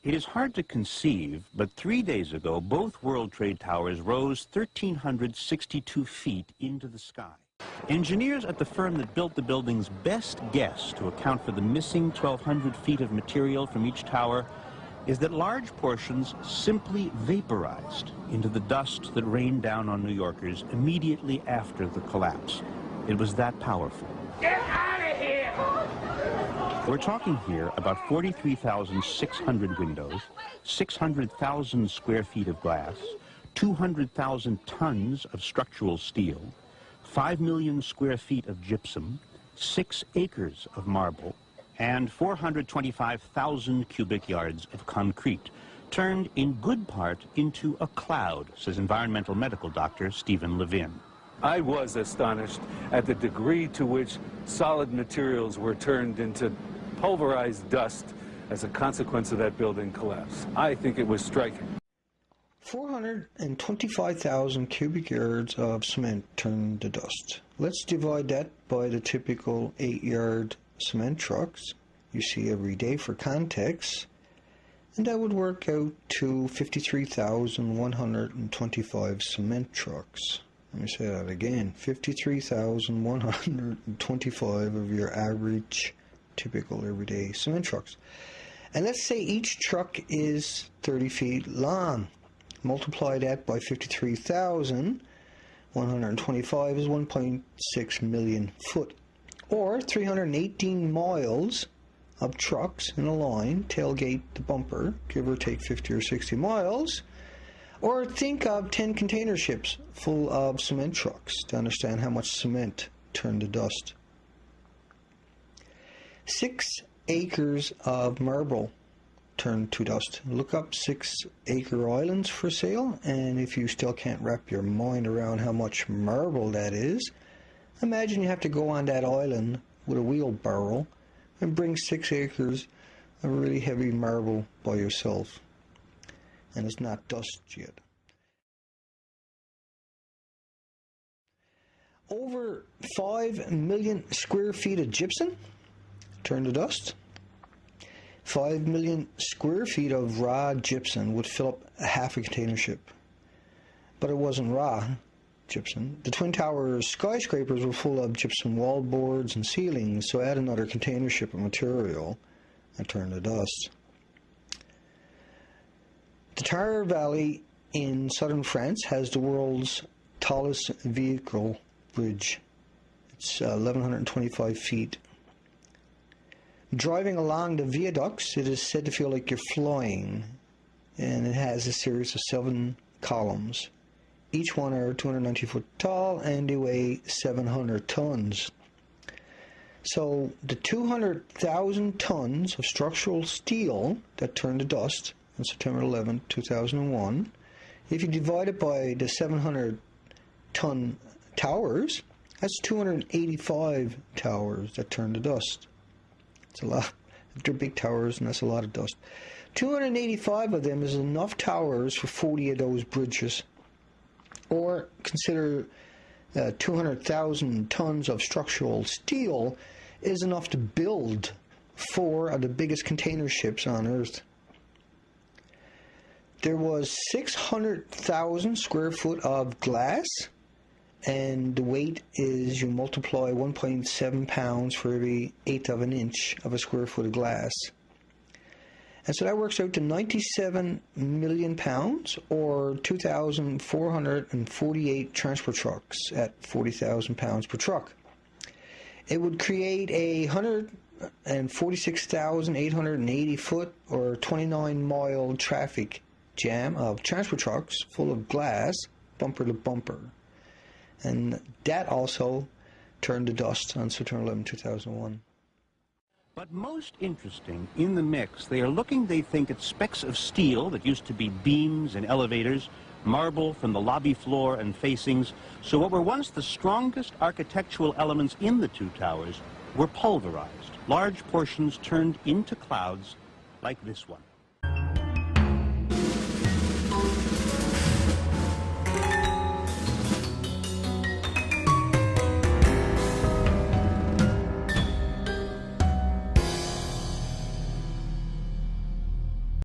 It is hard to conceive, but 3 days ago, both World Trade Towers rose 1,362 feet into the sky. Engineers at the firm that built the building's best guess to account for the missing 1,200 feet of material from each tower is that large portions simply vaporized into the dust that rained down on New Yorkers immediately after the collapse. It was that powerful. Get out of here! We're talking here about 43,600 windows, 600,000 square feet of glass, 200,000 tons of structural steel, 5 million square feet of gypsum, 6 acres of marble, and 425,000 cubic yards of concrete, turned in good part into a cloud, says environmental medical doctor Stephen Levin. I was astonished at the degree to which solid materials were turned into pulverized dust as a consequence of that building collapse. I think it was striking. 425,000 cubic yards of cement turned to dust. Let's divide that by the typical 8-yard cement trucks you see every day for context, and that would work out to 53,125 cement trucks. Let me say that again, 53,125 of your average, typical, everyday cement trucks. And let's say each truck is 30 feet long. Multiply that by 53,125 is 1.6 million foot, or 318 miles of trucks in a line, tailgate to bumper, give or take 50 or 60 miles. Or think of 10 container ships full of cement trucks to understand how much cement turned to dust. 6 acres of marble turned to dust. Look up 6-acre islands for sale, and if you still can't wrap your mind around how much marble that is, imagine you have to go on that island with a wheelbarrow and bring 6 acres of really heavy marble by yourself. And it's not dust yet. Over 5 million square feet of gypsum turned to dust. 5 million square feet of raw gypsum would fill up half a container ship. But it wasn't raw gypsum. The Twin Towers skyscrapers were full of gypsum wallboards and ceilings, so add another container ship of material and turned to dust. The Tar Valley in southern France has the world's tallest vehicle bridge. It's 1,125 feet. Driving along the viaducts, it is said to feel like you're flying, and it has a series of 7 columns. Each one are 290 foot tall, and they weigh 700 tons. So the 200,000 tons of structural steel that turned to dust on September 11, 2001, if you divide it by the 700-ton towers, that's 285 towers that turned to dust. It's a lot. They're big towers, and that's a lot of dust. 285 of them is enough towers for 40 of those bridges. Or consider 200,000 tons of structural steel is enough to build 4 of the biggest container ships on Earth. There was 600,000 square foot of glass, and the weight is, you multiply 1.7 pounds for every 1/8 of an inch of a square foot of glass. And so that works out to 97 million pounds, or 2,448 transport trucks at 40,000 pounds per truck. It would create a 146,880 foot, or 29-mile traffic jam of transport trucks full of glass, bumper to bumper. And that also turned to dust on September 11, 2001. But most interesting, in the mix, they are looking, they think, at specks of steel that used to be beams and elevators, marble from the lobby floor and facings. So what were once the strongest architectural elements in the 2 towers were pulverized, large portions turned into clouds like this one.